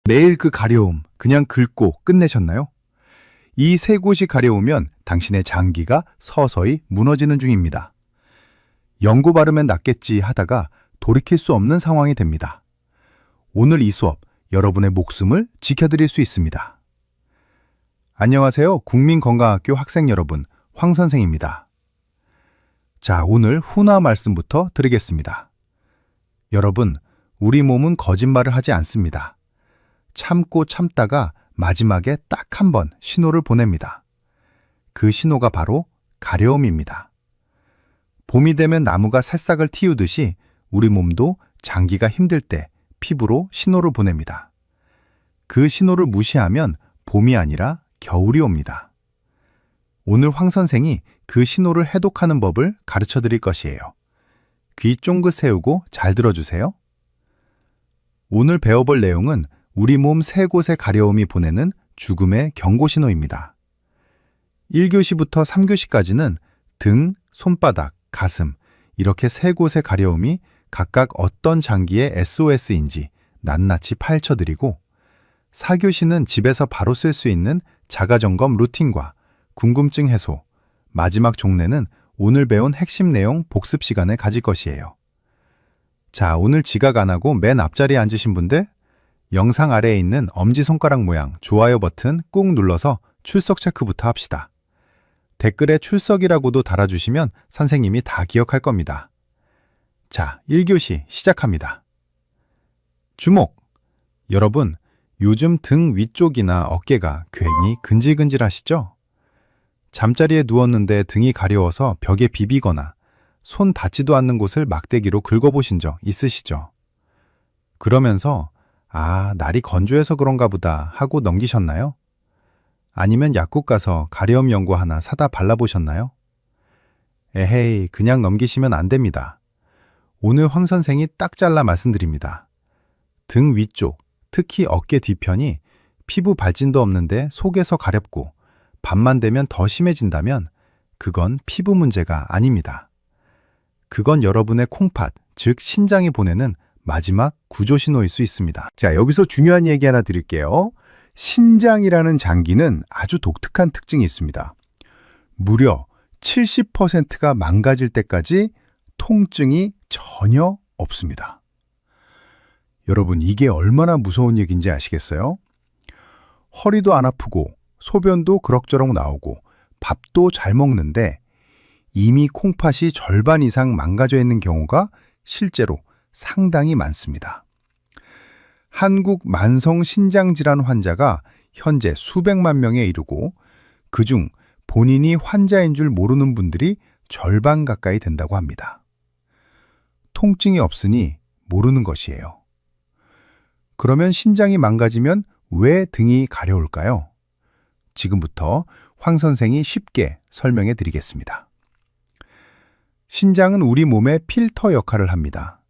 매일 그 가려움 그냥 긁고 끝내셨나요? 이 세 곳이 가려우면 당신의 장기가 서서히 무너지는 중입니다. 연고 바르면 낫겠지 하다가 돌이킬 수 없는 상황이 됩니다. 오늘 이 수업 여러분의 목숨을 지켜드릴 수 있습니다. 안녕하세요. 국민건강학교 학생 여러분, 황 선생입니다. 자, 오늘 훈화 말씀부터 드리겠습니다. 여러분, 우리 몸은 거짓말을 하지 않습니다. 참고 참다가 마지막에 딱 한 번 신호를 보냅니다. 그 신호가 바로 가려움입니다. 봄이 되면 나무가 새싹을 틔우듯이 우리 몸도 장기가 힘들 때 피부로 신호를 보냅니다. 그 신호를 무시하면 봄이 아니라 겨울이 옵니다. 오늘 황 선생이 그 신호를 해독하는 법을 가르쳐 드릴 것이에요. 귀 쫑긋 세우고 잘 들어주세요. 오늘 배워볼 내용은 우리 몸 세 곳의 가려움이 보내는 죽음의 경고 신호입니다. 1교시부터 3교시까지는 등, 손바닥, 가슴 이렇게 세 곳의 가려움이 각각 어떤 장기의 SOS인지 낱낱이 파헤쳐드리고 4교시는 집에서 바로 쓸 수 있는 자가점검 루틴과 궁금증 해소, 마지막 종례는 오늘 배운 핵심 내용 복습 시간을 가질 것이에요. 자, 오늘 지각 안 하고 맨 앞자리에 앉으신 분들 영상 아래에 있는 엄지손가락 모양 좋아요 버튼 꾹 눌러서 출석 체크부터 합시다. 댓글에 출석이라고도 달아주시면 선생님이 다 기억할 겁니다. 자, 1교시 시작합니다. 주목! 여러분, 요즘 등 위쪽이나 어깨가 괜히 근질근질하시죠? 잠자리에 누웠는데 등이 가려워서 벽에 비비거나 손 닿지도 않는 곳을 막대기로 긁어보신 적 있으시죠? 그러면서 날이 건조해서 그런가 보다 하고 넘기셨나요? 아니면 약국 가서 가려움 연고 하나 사다 발라보셨나요? 에헤이, 그냥 넘기시면 안 됩니다. 오늘 황 선생이 딱 잘라 말씀드립니다. 등 위쪽, 특히 어깨 뒤편이 피부 발진도 없는데 속에서 가렵고 밤만 되면 더 심해진다면 그건 피부 문제가 아닙니다. 그건 여러분의 콩팥, 즉 신장이 보내는 마지막 구조 신호일 수 있습니다. 자, 여기서 중요한 얘기 하나 드릴게요. 신장이라는 장기는 아주 독특한 특징이 있습니다. 무려 70%가 망가질 때까지 통증이 전혀 없습니다. 여러분, 이게 얼마나 무서운 얘기인지 아시겠어요? 허리도 안 아프고 소변도 그럭저럭 나오고 밥도 잘 먹는데 이미 콩팥이 절반 이상 망가져 있는 경우가 실제로 상당히 많습니다. 한국 만성신장질환 환자가 현재 수백만 명에 이르고 그중 본인이 환자인 줄 모르는 분들이 절반 가까이 된다고 합니다. 통증이 없으니 모르는 것이에요. 그러면 신장이 망가지면 왜 등이 가려울까요? 지금부터 황 선생이 쉽게 설명해 드리겠습니다. 신장은 우리 몸의 필터 역할을 합니다.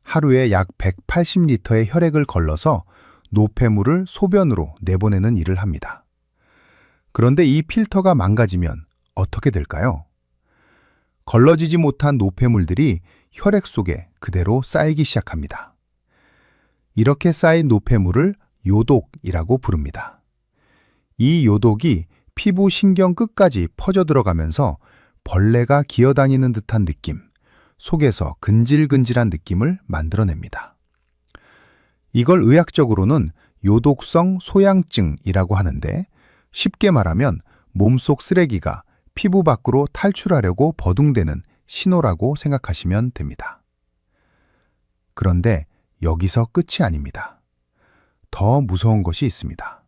하루에 약 180리터의 혈액을 걸러서 노폐물을 소변으로 내보내는 일을 합니다. 그런데 이 필터가 망가지면 어떻게 될까요? 걸러지지 못한 노폐물들이 혈액 속에 그대로 쌓이기 시작합니다. 이렇게 쌓인 노폐물을 요독이라고 부릅니다. 이 요독이 피부 신경 끝까지 퍼져 들어가면서 벌레가 기어다니는 듯한 느낌, 속에서 근질근질한 느낌을 만들어냅니다. 이걸 의학적으로는 요독성 소양증이라고 하는데 쉽게 말하면 몸속 쓰레기가 피부 밖으로 탈출하려고 버둥대는 신호라고 생각하시면 됩니다. 그런데 여기서 끝이 아닙니다. 더 무서운 것이 있습니다.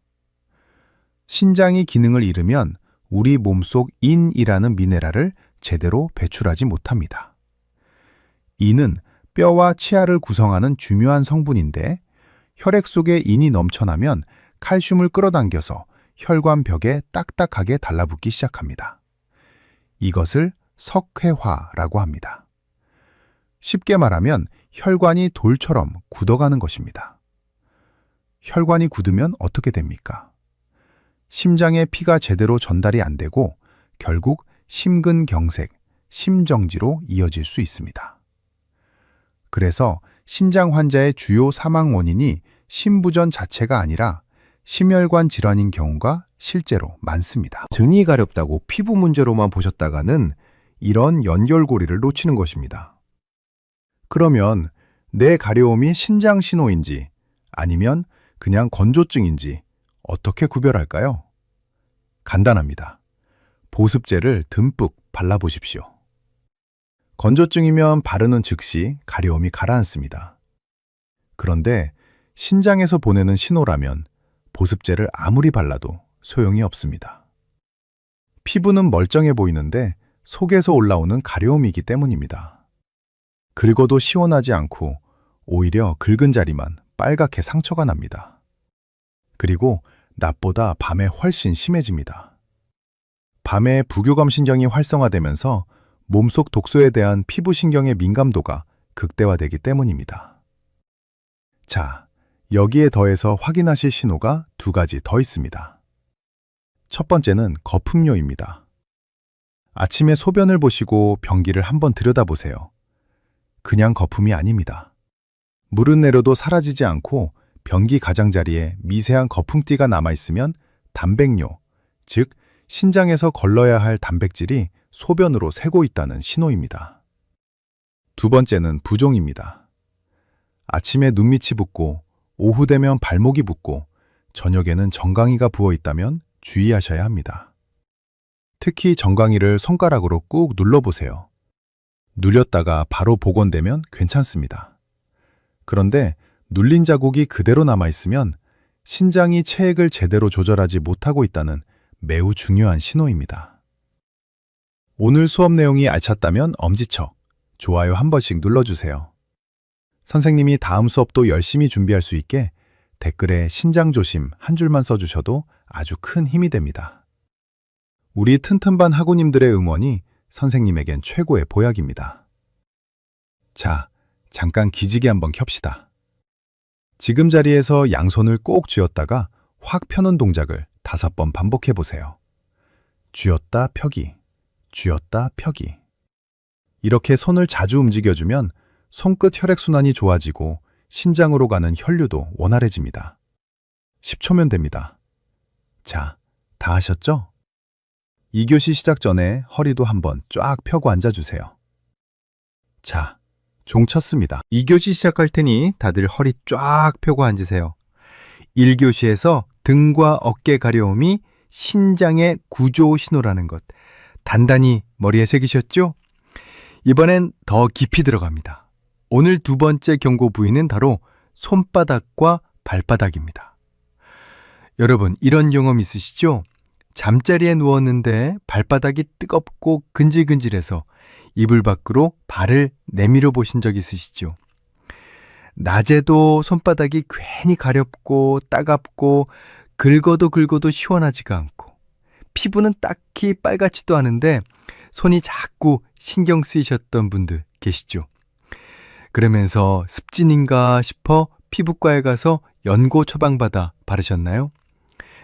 신장이 기능을 잃으면 우리 몸속 인이라는 미네랄을 제대로 배출하지 못합니다. 인은 뼈와 치아를 구성하는 중요한 성분인데 혈액 속에 인이 넘쳐나면 칼슘을 끌어당겨서 혈관 벽에 딱딱하게 달라붙기 시작합니다. 이것을 석회화라고 합니다. 쉽게 말하면 혈관이 돌처럼 굳어가는 것입니다. 혈관이 굳으면 어떻게 됩니까? 심장에 피가 제대로 전달이 안 되고 결국 심근경색, 심정지로 이어질 수 있습니다. 그래서 심장 환자의 주요 사망 원인이 심부전 자체가 아니라 심혈관 질환인 경우가 실제로 많습니다. 등이 가렵다고 피부 문제로만 보셨다가는 이런 연결고리를 놓치는 것입니다. 그러면 내 가려움이 신장 신호인지 아니면 그냥 건조증인지 어떻게 구별할까요? 간단합니다. 보습제를 듬뿍 발라보십시오. 건조증이면 바르는 즉시 가려움이 가라앉습니다. 그런데 신장에서 보내는 신호라면 보습제를 아무리 발라도 소용이 없습니다. 피부는 멀쩡해 보이는데 속에서 올라오는 가려움이기 때문입니다. 긁어도 시원하지 않고 오히려 긁은 자리만 빨갛게 상처가 납니다. 그리고 낮보다 밤에 훨씬 심해집니다. 밤에 부교감 신경이 활성화되면서 몸속 독소에 대한 피부신경의 민감도가 극대화되기 때문입니다. 자, 여기에 더해서 확인하실 신호가 두 가지 더 있습니다. 첫 번째는 거품료입니다. 아침에 소변을 보시고 변기를 한번 들여다보세요. 그냥 거품이 아닙니다. 물은 내려도 사라지지 않고 변기 가장자리에 미세한 거품띠가 남아있으면 단백뇨, 즉 신장에서 걸러야 할 단백질이 소변으로 새고 있다는 신호입니다. 두 번째는 부종입니다. 아침에 눈밑이 붓고 오후 되면 발목이 붓고 저녁에는 정강이가 부어있다면 주의하셔야 합니다. 특히 정강이를 손가락으로 꾹 눌러보세요. 눌렸다가 바로 복원되면 괜찮습니다. 그런데 눌린 자국이 그대로 남아있으면 신장이 체액을 제대로 조절하지 못하고 있다는 매우 중요한 신호입니다. 오늘 수업 내용이 알찼다면 엄지척, 좋아요 한 번씩 눌러주세요. 선생님이 다음 수업도 열심히 준비할 수 있게 댓글에 신장조심 한 줄만 써주셔도 아주 큰 힘이 됩니다. 우리 튼튼반 학우님들의 응원이 선생님에겐 최고의 보약입니다. 자, 잠깐 기지개 한번 켭시다. 지금 자리에서 양손을 꼭 쥐었다가 확 펴는 동작을 5번 반복해 보세요. 쥐었다 펴기, 쥐었다 펴기. 이렇게 손을 자주 움직여주면 손끝 혈액순환이 좋아지고 신장으로 가는 혈류도 원활해집니다. 10초면 됩니다. 자, 다 하셨죠? 2교시 시작 전에 허리도 한번 쫙 펴고 앉아주세요. 자, 종 쳤습니다. 2교시 시작할 테니 다들 허리 쫙 펴고 앉으세요. 1교시에서 등과 어깨 가려움이 신장의 구조 신호라는 것 단단히 머리에 새기셨죠? 이번엔 더 깊이 들어갑니다. 오늘 두 번째 경고 부위는 바로 손바닥과 발바닥입니다. 여러분, 이런 경험 있으시죠? 잠자리에 누웠는데 발바닥이 뜨겁고 근질근질해서 이불 밖으로 발을 내밀어 보신 적 있으시죠? 낮에도 손바닥이 괜히 가렵고 따갑고 긁어도 시원하지가 않고 피부는 딱히 빨갛지도 않은데 손이 자꾸 신경 쓰이셨던 분들 계시죠? 그러면서 습진인가 싶어 피부과에 가서 연고 처방받아 바르셨나요?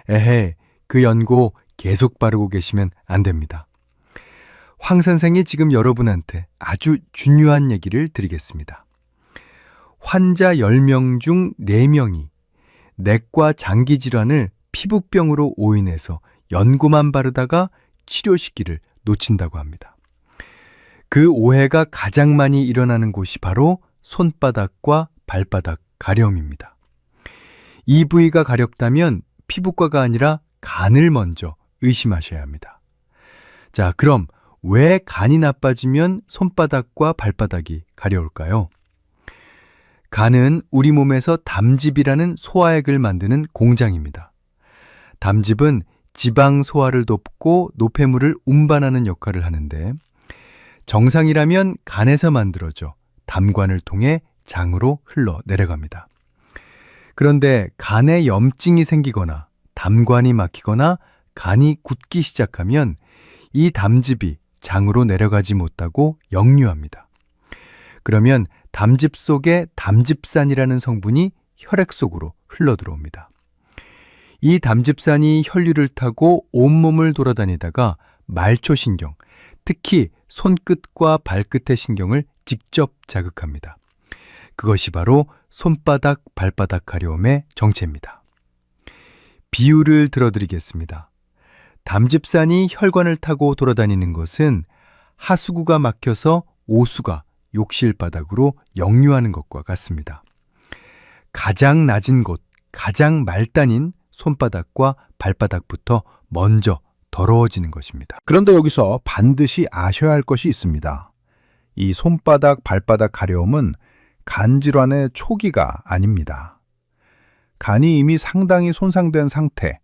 에헤, 그 연고 계속 바르고 계시면 안 됩니다. 황 선생이 지금 여러분한테 아주 중요한 얘기를 드리겠습니다. 환자 10명 중 4명이 내과 장기 질환을 피부병으로 오인해서 연고만 바르다가 치료 시기를 놓친다고 합니다. 그 오해가 가장 많이 일어나는 곳이 바로 손바닥과 발바닥 가려움입니다. 이 부위가 가렵다면 피부과가 아니라 간을 먼저 의심하셔야 합니다. 자, 그럼 왜 간이 나빠지면 손바닥과 발바닥이 가려울까요? 간은 우리 몸에서 담즙이라는 소화액을 만드는 공장입니다. 담즙은 지방 소화를 돕고 노폐물을 운반하는 역할을 하는데 정상이라면 간에서 만들어져 담관을 통해 장으로 흘러 내려갑니다. 그런데 간에 염증이 생기거나 담관이 막히거나 간이 굳기 시작하면 이 담즙이 장으로 내려가지 못하고 역류합니다. 그러면 담즙 속에 담즙산이라는 성분이 혈액 속으로 흘러들어옵니다. 이 담즙산이 혈류를 타고 온몸을 돌아다니다가 말초신경, 특히 손끝과 발끝의 신경을 직접 자극합니다. 그것이 바로 손바닥, 발바닥 가려움의 정체입니다. 비유를 들어드리겠습니다. 담즙산이 혈관을 타고 돌아다니는 것은 하수구가 막혀서 오수가 욕실바닥으로 역류하는 것과 같습니다. 가장 낮은 곳, 가장 말단인 손바닥과 발바닥부터 먼저 더러워지는 것입니다. 그런데 여기서 반드시 아셔야 할 것이 있습니다. 이 손바닥, 발바닥 가려움은 간 질환의 초기가 아닙니다. 간이 이미 상당히 손상된 상태,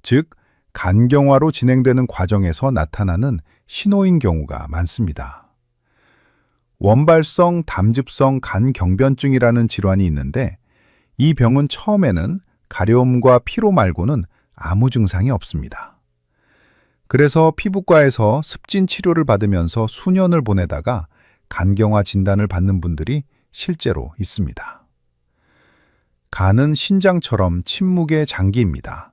즉 간경화로 진행되는 과정에서 나타나는 신호인 경우가 많습니다. 원발성 담즙성 간경변증이라는 질환이 있는데 이 병은 처음에는 가려움과 피로 말고는 아무 증상이 없습니다. 그래서 피부과에서 습진 치료를 받으면서 수년을 보내다가 간경화 진단을 받는 분들이 실제로 있습니다. 간은 신장처럼 침묵의 장기입니다.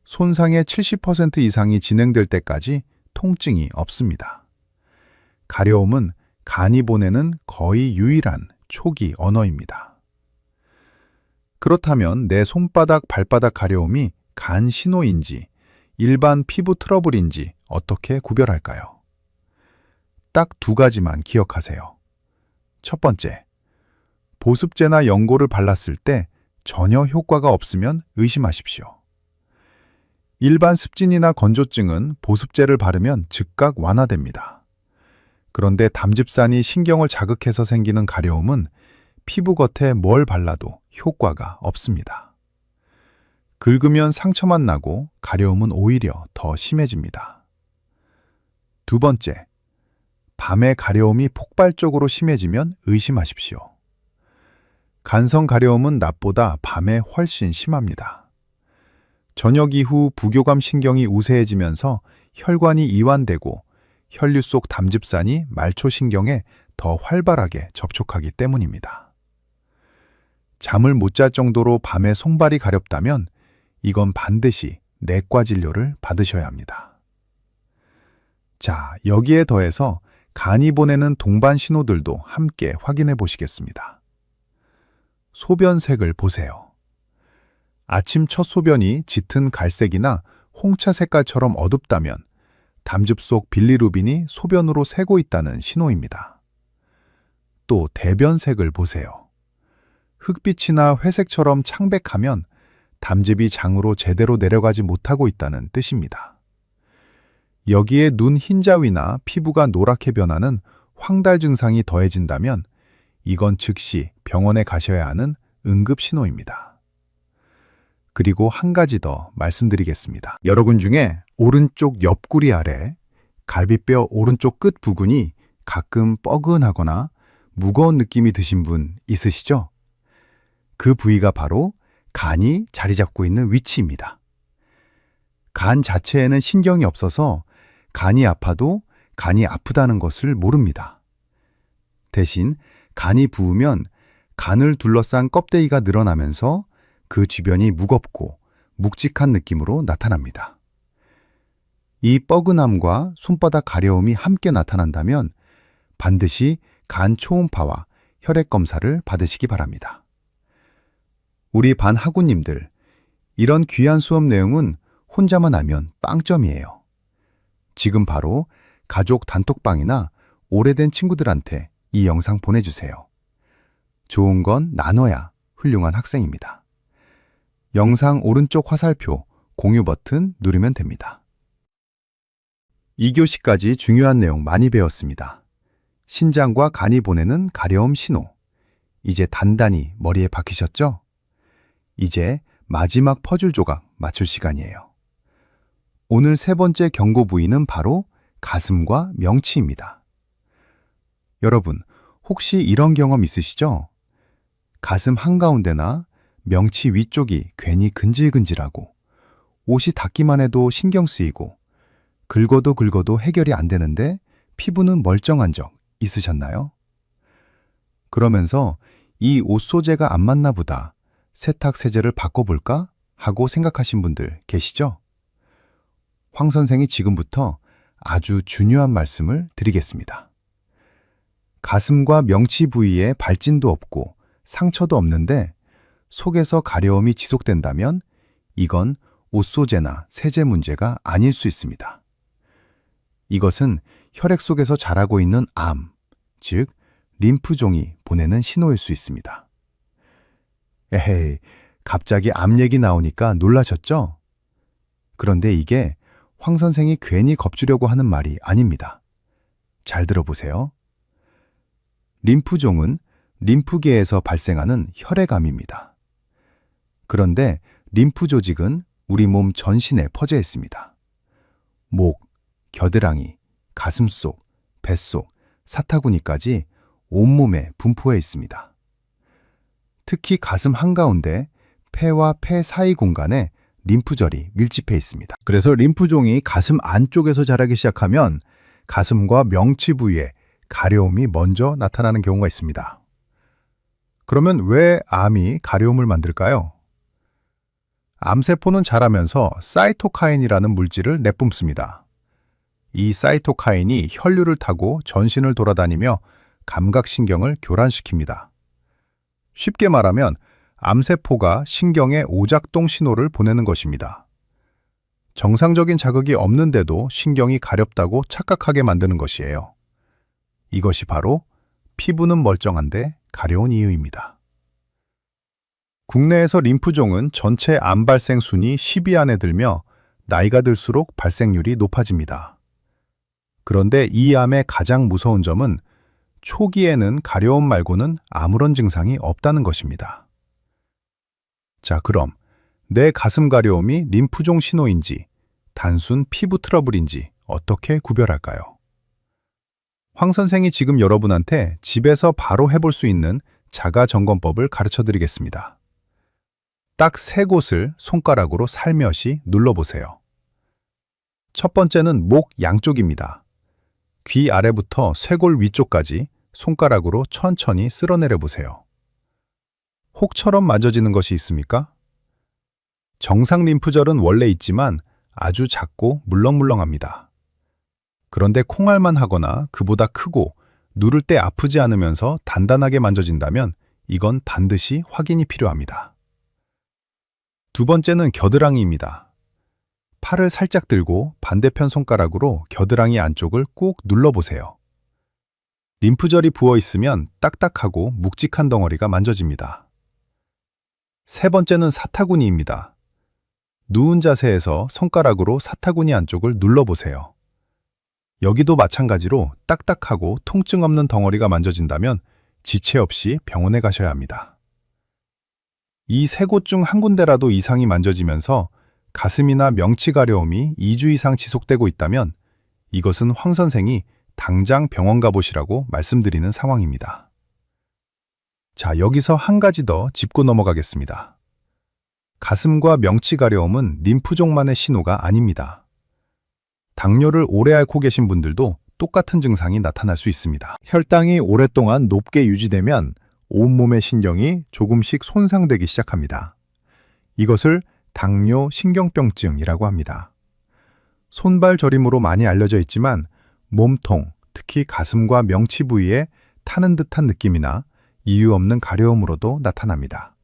손상의 70% 이상이 진행될 때까지 통증이 없습니다. 가려움은 간이 보내는 거의 유일한 초기 언어입니다. 그렇다면 내 손바닥, 발바닥 가려움이 간 신호인지 일반 피부 트러블인지 어떻게 구별할까요? 딱 두 가지만 기억하세요. 첫 번째, 보습제나 연고를 발랐을 때 전혀 효과가 없으면 의심하십시오. 일반 습진이나 건조증은 보습제를 바르면 즉각 완화됩니다. 그런데 담즙산이 신경을 자극해서 생기는 가려움은 피부 겉에 뭘 발라도 효과가 없습니다. 긁으면 상처만 나고 가려움은 오히려 더 심해집니다. 두 번째, 밤에 가려움이 폭발적으로 심해지면 의심하십시오. 간성 가려움은 낮보다 밤에 훨씬 심합니다. 저녁 이후 부교감 신경이 우세해지면서 혈관이 이완되고 혈류 속 담즙산이 말초신경에 더 활발하게 접촉하기 때문입니다. 잠을 못 잘 정도로 밤에 손발이 가렵다면 이건 반드시 내과 진료를 받으셔야 합니다. 자, 여기에 더해서 간이 보내는 동반 신호들도 함께 확인해 보시겠습니다. 소변색을 보세요. 아침 첫 소변이 짙은 갈색이나 홍차 색깔처럼 어둡다면 담즙 속 빌리루빈이 소변으로 새고 있다는 신호입니다. 또 대변색을 보세요. 흑빛이나 회색처럼 창백하면 담즙이 장으로 제대로 내려가지 못하고 있다는 뜻입니다. 여기에 눈 흰자위나 피부가 노랗게 변하는 황달 증상이 더해진다면 이건 즉시 병원에 가셔야 하는 응급 신호입니다. 그리고 한 가지 더 말씀드리겠습니다. 여러분 중에 오른쪽 옆구리 아래 갈비뼈 오른쪽 끝 부근이 가끔 뻐근하거나 무거운 느낌이 드신 분 있으시죠? 그 부위가 바로 간이 자리 잡고 있는 위치입니다. 간 자체에는 신경이 없어서 간이 아파도 간이 아프다는 것을 모릅니다. 대신 간이 부으면 간을 둘러싼 껍데기가 늘어나면서 그 주변이 무겁고 묵직한 느낌으로 나타납니다. 이 뻐근함과 손바닥 가려움이 함께 나타난다면 반드시 간 초음파와 혈액 검사를 받으시기 바랍니다. 우리 반 학우님들, 이런 귀한 수업 내용은 혼자만 알면 빵점이에요. 지금 바로 가족 단톡방이나 오래된 친구들한테 이 영상 보내주세요. 좋은 건 나눠야 훌륭한 학생입니다. 영상 오른쪽 화살표 공유 버튼 누르면 됩니다. 2교시까지 중요한 내용 많이 배웠습니다. 신장과 간이 보내는 가려움 신호. 이제 단단히 머리에 박히셨죠? 이제 마지막 퍼즐 조각 맞출 시간이에요. 오늘 세 번째 경고 부위는 바로 가슴과 명치입니다. 여러분, 혹시 이런 경험 있으시죠? 가슴 한가운데나 명치 위쪽이 괜히 근질근질하고 옷이 닿기만 해도 신경 쓰이고 긁어도 해결이 안 되는데 피부는 멀쩡한 적 있으셨나요? 그러면서 이 옷 소재가 안 맞나 보다, 세탁 세제를 바꿔볼까 하고 생각하신 분들 계시죠? 황 선생이 지금부터 아주 중요한 말씀을 드리겠습니다. 가슴과 명치 부위에 발진도 없고 상처도 없는데 속에서 가려움이 지속된다면 이건 옷소재나 세제 문제가 아닐 수 있습니다. 이것은 혈액 속에서 자라고 있는 암, 즉 림프종이 보내는 신호일 수 있습니다. 에헤이, 갑자기 암 얘기 나오니까 놀라셨죠? 그런데 이게 황 선생이 괜히 겁주려고 하는 말이 아닙니다. 잘 들어보세요. 림프종은 림프계에서 발생하는 혈액암입니다. 그런데 림프 조직은 우리 몸 전신에 퍼져 있습니다. 목, 겨드랑이, 가슴속, 뱃속, 사타구니까지 온몸에 분포해 있습니다. 특히 가슴 한가운데 폐와 폐 사이 공간에 림프절이 밀집해 있습니다. 그래서 림프종이 가슴 안쪽에서 자라기 시작하면 가슴과 명치 부위에 가려움이 먼저 나타나는 경우가 있습니다. 그러면 왜 암이 가려움을 만들까요? 암세포는 자라면서 사이토카인이라는 물질을 내뿜습니다. 이 사이토카인이 혈류를 타고 전신을 돌아다니며 감각신경을 교란시킵니다. 쉽게 말하면 암세포가 신경에 오작동 신호를 보내는 것입니다. 정상적인 자극이 없는데도 신경이 가렵다고 착각하게 만드는 것이에요. 이것이 바로 피부는 멀쩡한데 가려운 이유입니다. 국내에서 림프종은 전체 암 발생 순위 10위 안에 들며 나이가 들수록 발생률이 높아집니다. 그런데 이 암의 가장 무서운 점은 초기에는 가려움 말고는 아무런 증상이 없다는 것입니다. 자, 그럼 내 가슴 가려움이 림프종 신호인지 단순 피부 트러블인지 어떻게 구별할까요? 황 선생이 지금 여러분한테 집에서 바로 해볼 수 있는 자가 점검법을 가르쳐 드리겠습니다. 딱 3곳을 손가락으로 살며시 눌러보세요. 첫 번째는 목 양쪽입니다. 귀 아래부터 쇄골 위쪽까지 손가락으로 천천히 쓸어내려 보세요. 혹처럼 만져지는 것이 있습니까? 정상 림프절은 원래 있지만 아주 작고 물렁물렁합니다. 그런데 콩알만 하거나 그보다 크고 누를 때 아프지 않으면서 단단하게 만져진다면 이건 반드시 확인이 필요합니다. 두 번째는 겨드랑이입니다. 팔을 살짝 들고 반대편 손가락으로 겨드랑이 안쪽을 꾹 눌러보세요. 림프절이 부어있으면 딱딱하고 묵직한 덩어리가 만져집니다. 세 번째는 사타구니입니다. 누운 자세에서 손가락으로 사타구니 안쪽을 눌러보세요. 여기도 마찬가지로 딱딱하고 통증 없는 덩어리가 만져진다면 지체 없이 병원에 가셔야 합니다. 이 3곳 중 한 군데라도 이상이 만져지면서 가슴이나 명치 가려움이 2주 이상 지속되고 있다면 이것은 황 선생이 당장 병원 가보시라고 말씀드리는 상황입니다. 자, 여기서 한 가지 더 짚고 넘어가겠습니다. 가슴과 명치 가려움은 림프종만의 신호가 아닙니다. 당뇨를 오래 앓고 계신 분들도 똑같은 증상이 나타날 수 있습니다. 혈당이 오랫동안 높게 유지되면 온몸의 신경이 조금씩 손상되기 시작합니다. 이것을 당뇨 신경병증이라고 합니다. 손발 저림으로 많이 알려져 있지만 몸통, 특히 가슴과 명치 부위에 타는 듯한 느낌이나 이유 없는 가려움으로도 나타납니다.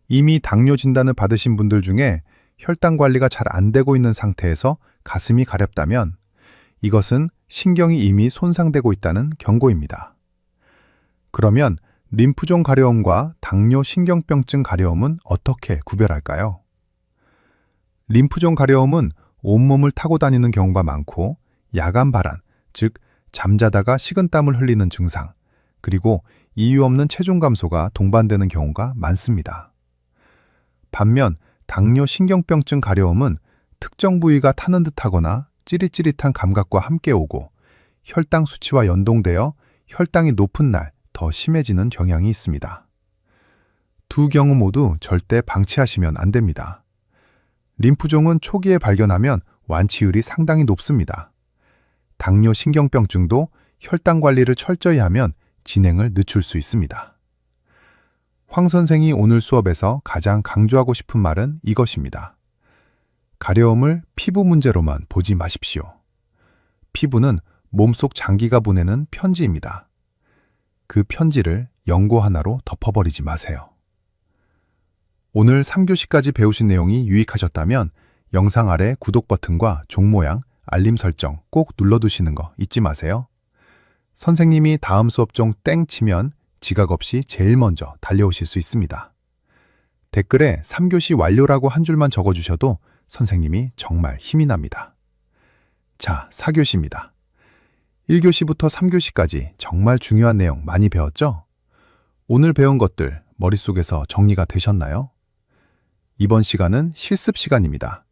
이미 당뇨 진단을 받으신 분들 중에 혈당 관리가 잘 안 되고 있는 상태에서 가슴이 가렵다면 이것은 신경이 이미 손상되고 있다는 경고입니다. 그러면 림프종 가려움과 당뇨 신경병증 가려움은 어떻게 구별할까요? 림프종 가려움은 온몸을 타고 다니는 경우가 많고 야간 발한, 즉 잠자다가 식은땀을 흘리는 증상, 그리고 이유 없는 체중 감소가 동반되는 경우가 많습니다. 반면 당뇨 신경병증 가려움은 특정 부위가 타는 듯하거나 찌릿찌릿한 감각과 함께 오고 혈당 수치와 연동되어 혈당이 높은 날 더 심해지는 경향이 있습니다. 두 경우 모두 절대 방치하시면 안 됩니다. 림프종은 초기에 발견하면 완치율이 상당히 높습니다. 당뇨 신경병증도 혈당 관리를 철저히 하면 진행을 늦출 수 있습니다. 황 선생이 오늘 수업에서 가장 강조하고 싶은 말은 이것입니다. 가려움을 피부 문제로만 보지 마십시오. 피부는 몸속 장기가 보내는 편지입니다. 그 편지를 연고 하나로 덮어버리지 마세요. 오늘 3교시까지 배우신 내용이 유익하셨다면 영상 아래 구독 버튼과 종 모양, 알림 설정 꼭 눌러두시는 거 잊지 마세요. 선생님이 다음 수업 중 땡 치면 지각 없이 제일 먼저 달려오실 수 있습니다. 댓글에 3교시 완료라고 한 줄만 적어주셔도 선생님이 정말 힘이 납니다. 자, 4교시입니다. 1교시부터 3교시까지 정말 중요한 내용 많이 배웠죠? 오늘 배운 것들 머릿속에서 정리가 되셨나요? 이번 시간은 실습 시간입니다.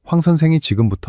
황 선생이 지금부터